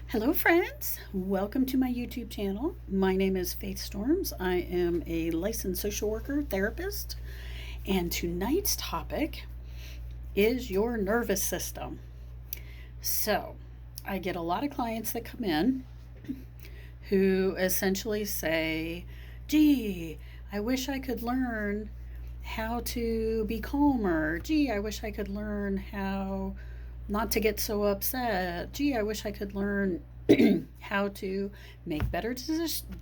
Hello, friends. Welcome to my YouTube channel. My name is Faith Storms. I am a licensed social worker therapist, and tonight's topic is your nervous system. So, I get a lot of clients that come in who essentially say, Gee, I wish I could learn how to be calmer. Gee, I wish I could learn how not to get so upset. Gee, I wish I could learn how to make better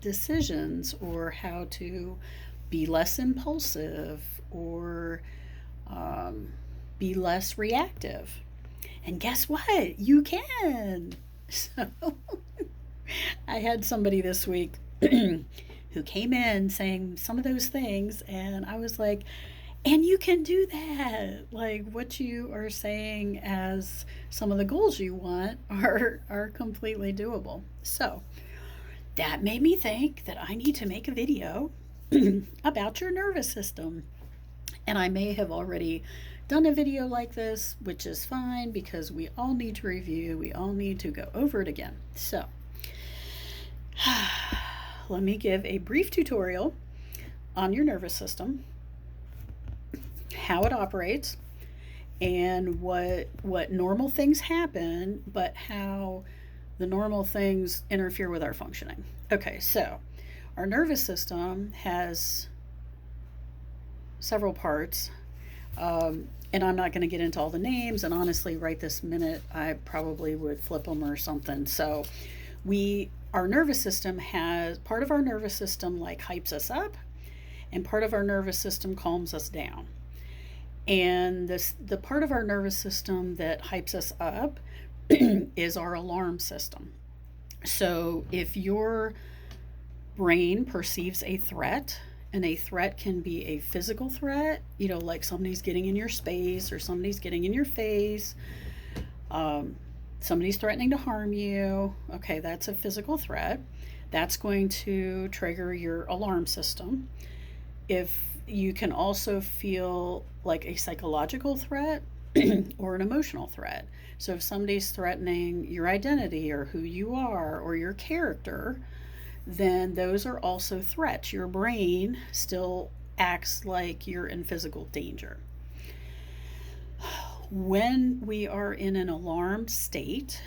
decisions or how to be less impulsive or um, be less reactive. And guess what? You can. So I had somebody this week who came in saying some of those things, and I was like, and you can do that. Like what you are saying as some of the goals you want are completely doable. So that made me think that I need to make a video about your nervous system. And I may have already done a video like this, which is fine because we all need to review, we all need to go over it again. So let me give a brief tutorial on your nervous system, how it operates, and what normal things happen, but how the normal things interfere with our functioning. Okay, so our nervous system has several parts, and I'm not going to get into all the names. And honestly, right this minute, I probably would flip them or something. So, our nervous system has part of our nervous system like hypes us up, and part of our nervous system calms us down. And the part of our nervous system that hypes us up is our alarm system. So if your brain perceives a threat, and a threat can be a physical threat, like somebody's getting in your space or somebody's getting in your face, um, somebody's threatening to harm you. Okay, that's a physical threat. That's going to trigger your alarm system. If you can also feel like a psychological threat or an emotional threat. So if somebody's threatening your identity or who you are or your character, then those are also threats. Your brain still acts like you're in physical danger. When we are in an alarmed state,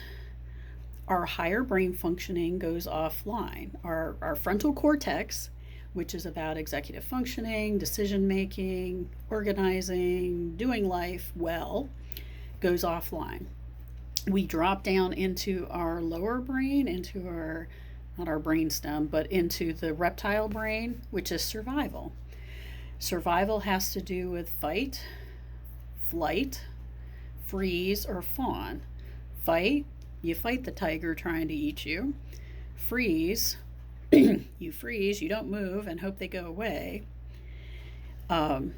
our higher brain functioning goes offline. Our frontal cortex, which is about executive functioning, decision making, organizing, doing life well, goes offline. We drop down into our lower brain, into our, not our brain stem, but into the reptile brain, which is survival. Survival has to do with fight, flight, freeze, or fawn. Fight, you fight the tiger trying to eat you. Freeze, you freeze, you don't move and hope they go away. Um,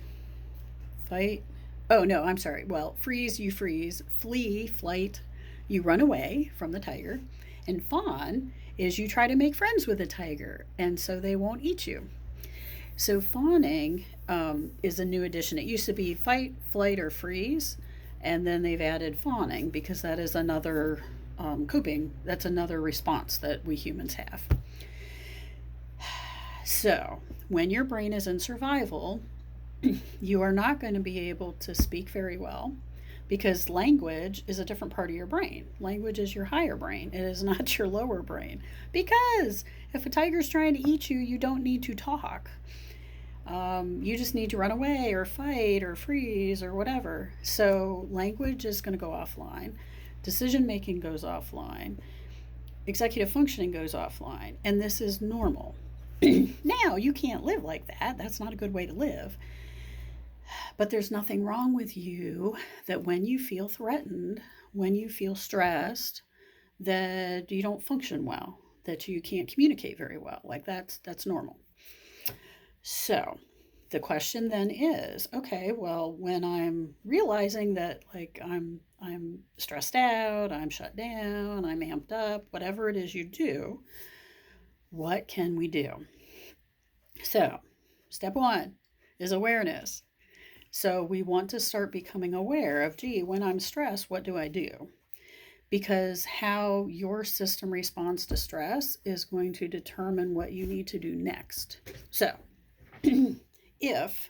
Fight, oh no, I'm sorry. Well, freeze, you freeze. Flee, flight, you run away from the tiger. And fawn is you try to make friends with the tiger, and so they won't eat you. So fawning is a new addition. It used to be fight, flight, or freeze, and then they've added fawning because that is another coping. That's another response that we humans have. So when your brain is in survival, you are not going to be able to speak very well because language is a different part of your brain. Language is your higher brain, it is not your lower brain. Because if a tiger's trying to eat you, you don't need to talk. You just need to run away or fight or freeze or whatever. So language is going to go offline. Decision making goes offline. Executive functioning goes offline. And this is normal. Now, you can't live like that. That's not a good way to live. But there's nothing wrong with you that when you feel threatened, when you feel stressed, that you don't function well, that you can't communicate very well. Like that's normal. So, the question then is, okay, well, when I'm realizing that like I'm stressed out, I'm shut down, I'm amped up, whatever it is you do, what can we do? So, step 1 is awareness. So we want to start becoming aware of, gee, when I'm stressed, what do I do? because how your system responds to stress is going to determine what you need to do next. So, if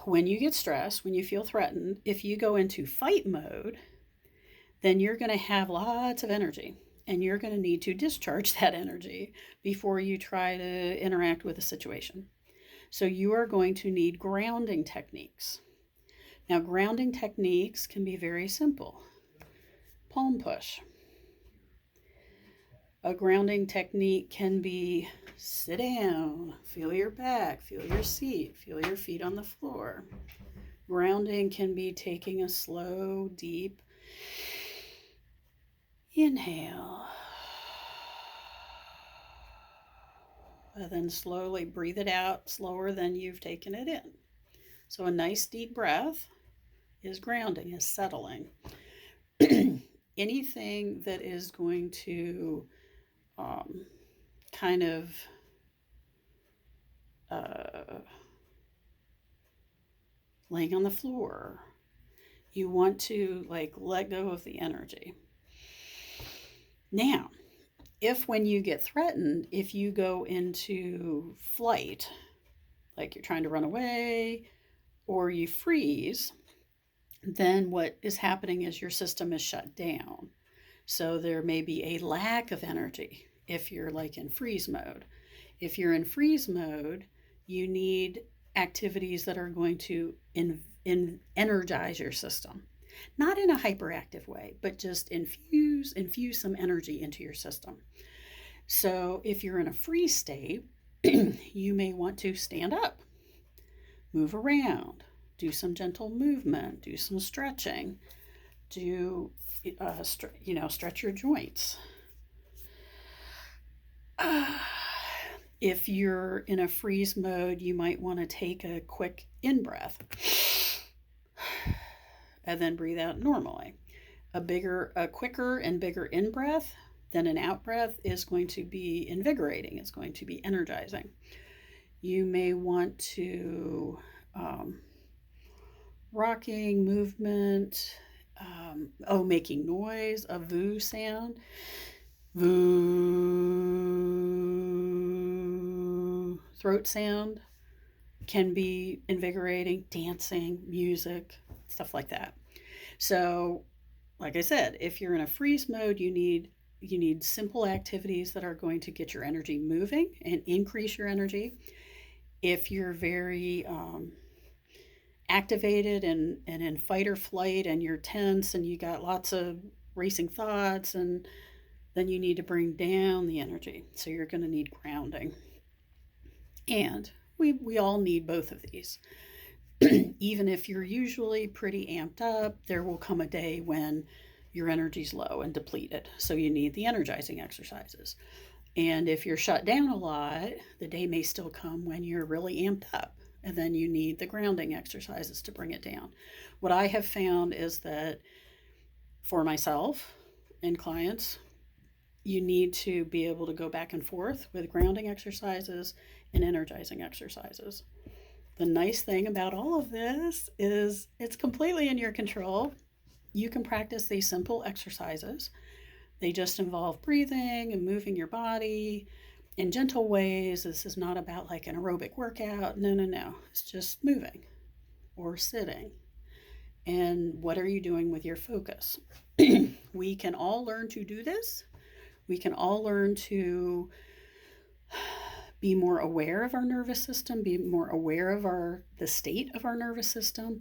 when you get stressed, when you feel threatened, if you go into fight mode, then you're going to have lots of energy and you're going to need to discharge that energy before you try to interact with a situation. So you are going to need grounding techniques. Now, grounding techniques can be very simple. Palm push. A grounding technique can be sit down, feel your back, feel your seat, feel your feet on the floor. Grounding can be taking a slow, deep inhale. And then slowly breathe it out slower than you've taken it in. So a nice deep breath is grounding, is settling. Anything that is going to kind of laying on the floor, you want to like let go of the energy. Now, if when you get threatened, if you go into flight, like you're trying to run away or you freeze, then what is happening is your system is shut down. So there may be a lack of energy if you're like in freeze mode. If you're in freeze mode, you need activities that are going to energize your system. Not in a hyperactive way, but just infuse some energy into your system. So if you're in a freeze state, you may want to stand up, move around, do some gentle movement, do some stretching, stretch your joints. If you're in a freeze mode, you might want to take a quick in-breath and then breathe out normally. A quicker and bigger in-breath than an out-breath is going to be invigorating. It's going to be energizing. You may want to rocking, movement, making noise, a voo sound. Voo. Throat sound can be invigorating, dancing, music, stuff like that. So, like I said, if you're in a freeze mode, you need simple activities that are going to get your energy moving and increase your energy. If you're very activated and in fight or flight and you're tense and you got lots of racing thoughts, and then you need to bring down the energy. So you're going to need grounding. And we all need both of these. Even if you're usually pretty amped up, there will come a day when your energy's low and depleted. So you need the energizing exercises. And if you're shut down a lot, the day may still come when you're really amped up. And then you need the grounding exercises to bring it down. What I have found is that for myself and clients, you need to be able to go back and forth with grounding exercises and energizing exercises. The nice thing about all of this is it's completely in your control. You can practice these simple exercises. They just involve breathing and moving your body in gentle ways. This is not about like an aerobic workout. No. It's just moving or sitting. And what are you doing with your focus? We can all learn to do this. We can all learn to be more aware of our nervous system, be more aware of the state of our nervous system,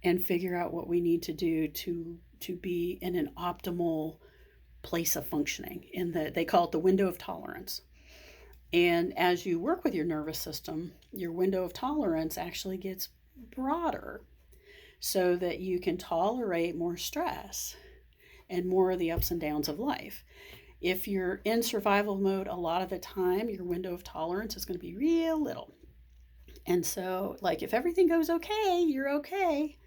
and figure out what we need to do to be in an optimal place of functioning. They call it the window of tolerance. And as you work with your nervous system, your window of tolerance actually gets broader so that you can tolerate more stress and more of the ups and downs of life. If you're in survival mode, a lot of the time, your window of tolerance is going to be real little. And so, like, if everything goes okay, you're okay.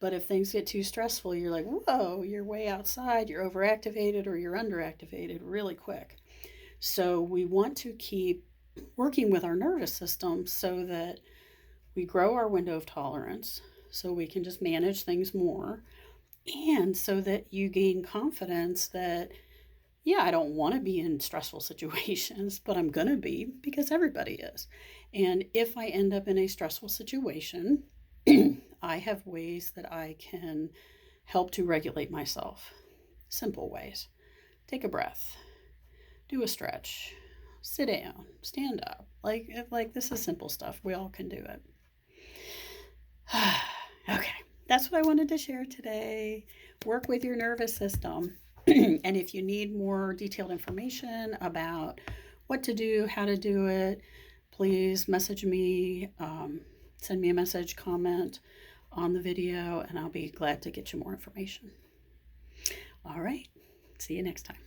But if things get too stressful, you're like, whoa, you're way outside, you're overactivated or you're underactivated really quick. So we want to keep working with our nervous system so that we grow our window of tolerance so we can just manage things more. And so that you gain confidence that, yeah, I don't want to be in stressful situations, but I'm going to be because everybody is. And if I end up in a stressful situation, I have ways that I can help to regulate myself. Simple ways. Take a breath, do a stretch, sit down, stand up. Like this is simple stuff. We all can do it. Okay, that's what I wanted to share today. Work with your nervous system. And if you need more detailed information about what to do, how to do it, please message me, send me a message, comment on the video, and I'll be glad to get you more information. All right, see you next time.